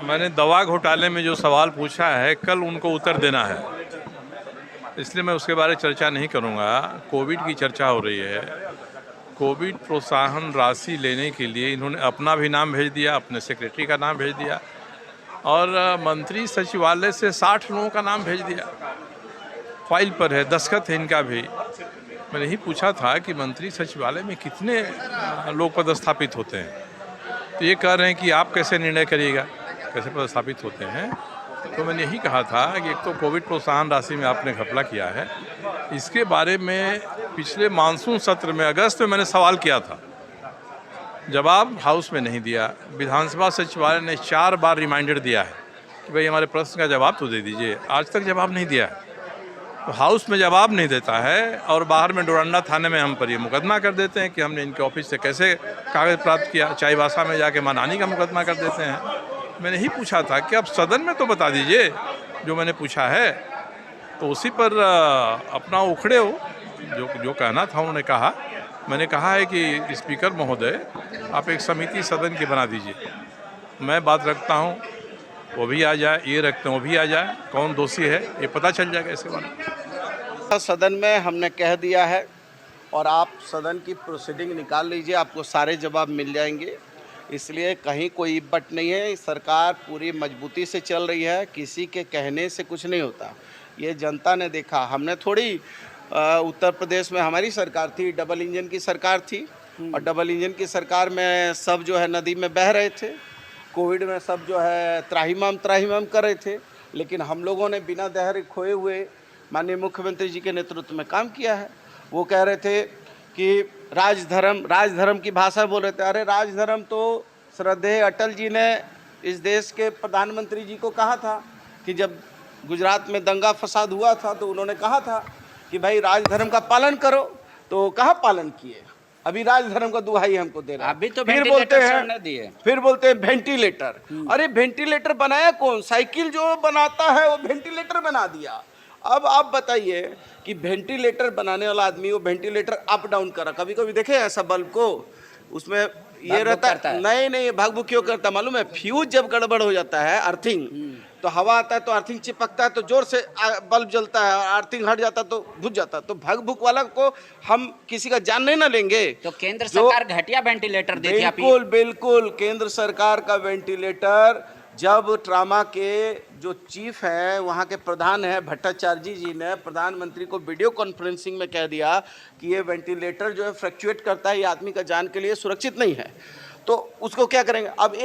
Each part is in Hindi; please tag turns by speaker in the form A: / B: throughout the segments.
A: मैंने दवा घोटाले में जो सवाल पूछा है कल उनको उत्तर देना है, इसलिए मैं उसके बारे में चर्चा नहीं करूंगा। कोविड की चर्चा हो रही है। कोविड प्रोत्साहन राशि लेने के लिए इन्होंने अपना भी नाम भेज दिया, अपने सेक्रेटरी का नाम भेज दिया और मंत्री सचिवालय से 60 लोगों का नाम भेज दिया। फाइल पर है, दस्तखत है इनका भी। मैंने ही पूछा था कि मंत्री सचिवालय में कितने लोग पदस्थापित होते हैं, तो ये कह रहे हैं कि आप कैसे निर्णय करिएगा, कैसे पदस्थापित होते हैं। तो मैंने यही कहा था कि एक तो कोविड प्रोत्साहन राशि में आपने घपला किया है, इसके बारे में पिछले मानसून सत्र में अगस्त में मैंने सवाल किया था, जवाब हाउस में नहीं दिया। विधानसभा सचिवालय ने 4 बार रिमाइंडर दिया है कि भाई हमारे प्रश्न का जवाब तो दे दीजिए, आज तक जवाब नहीं दिया है। तो हाउस में जवाब नहीं देता है और बाहर में डोरंडा थाने में हम पर ये मुकदमा कर देते हैं कि हमने इनके ऑफिस से कैसे कागज़ प्राप्त किया, चाईबासा में जाके मानहानि का मुकदमा कर देते हैं। मैंने ही पूछा था कि आप सदन में तो बता दीजिए जो मैंने पूछा है, तो उसी पर अपना उखड़े हो। जो कहना था उन्होंने कहा। मैंने कहा है कि स्पीकर महोदय आप एक समिति सदन की बना दीजिए, मैं बात रखता हूँ, वो भी आ जाए, ये रखते हैं वो भी आ जाए, कौन दोषी है ये पता चल जाएगा इसके बारे में।
B: सदन में हमने कह दिया है और आप सदन की प्रोसीडिंग निकाल लीजिए, आपको सारे जवाब मिल जाएंगे। इसलिए कहीं कोई इब्बट नहीं है, सरकार पूरी मजबूती से चल रही है, किसी के कहने से कुछ नहीं होता। ये जनता ने देखा। हमने थोड़ी उत्तर प्रदेश में हमारी सरकार थी, डबल इंजन की सरकार थी और डबल इंजन की सरकार में सब जो है नदी में बह रहे थे, कोविड में सब जो है त्राहिमाम कर रहे थे, लेकिन हम लोगों ने बिना धैर्य खोए हुए माननीय मुख्यमंत्री जी के नेतृत्व में काम किया है। वो कह रहे थे कि राजधर्म की भाषा बोल रहे थे। अरे राजधर्म तो श्रद्धेय अटल जी ने इस देश के प्रधानमंत्री जी को कहा था कि जब गुजरात में दंगा फसाद हुआ था तो उन्होंने कहा था कि भाई राजधर्म का पालन करो, तो कहाँ पालन किए। अभी राजधर्म का दुहाई हमको दे रहा है।
C: अभी तो
B: फिर बोलते हैं वेंटिलेटर। अरे वेंटिलेटर बनाया कौन? साइकिल जो बनाता है वो वेंटिलेटर बना दिया। अब आप बताइए कि वेंटिलेटर बनाने वाला आदमी वो वेंटिलेटर अप डाउन कर रहा, कभी कभी देखे ऐसा बल्ब को, उसमें ये रहता है। नहीं भाग भूक क्यों करता मालूम है? फ्यूज जब गड़बड़ हो जाता है, अर्थिंग, तो हवा आता है तो अर्थिंग चिपकता है तो जोर से बल्ब जलता है, अर्थिंग हट जाता है तो बुझ जाता है। तो भाग भूक वाला को हम किसी का जान नहीं ना लेंगे।
C: तो केंद्र सरकार घटिया वेंटिलेटर देती है।
B: बिल्कुल केंद्र सरकार का वेंटिलेटर, जब ट्रामा के जो चीफ हैं वहाँ के प्रधान हैं भट्टाचार्य जी ने प्रधानमंत्री को वीडियो कॉन्फ्रेंसिंग में कह दिया कि ये वेंटिलेटर जो है फ्लक्चुएट करता है, ये आदमी का जान के लिए सुरक्षित नहीं है, तो उसको क्या करेंगे? अब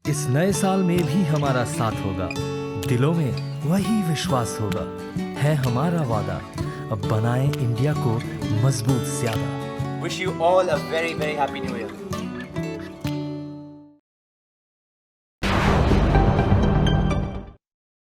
D: इस नए साल में भी हमारा साथ होगा, दिलों में वही विश्वास होगा, है हमारा वादा, अब बनाएं इंडिया को मजबूत ज्यादा।
E: Wish you all a very, very happy new year.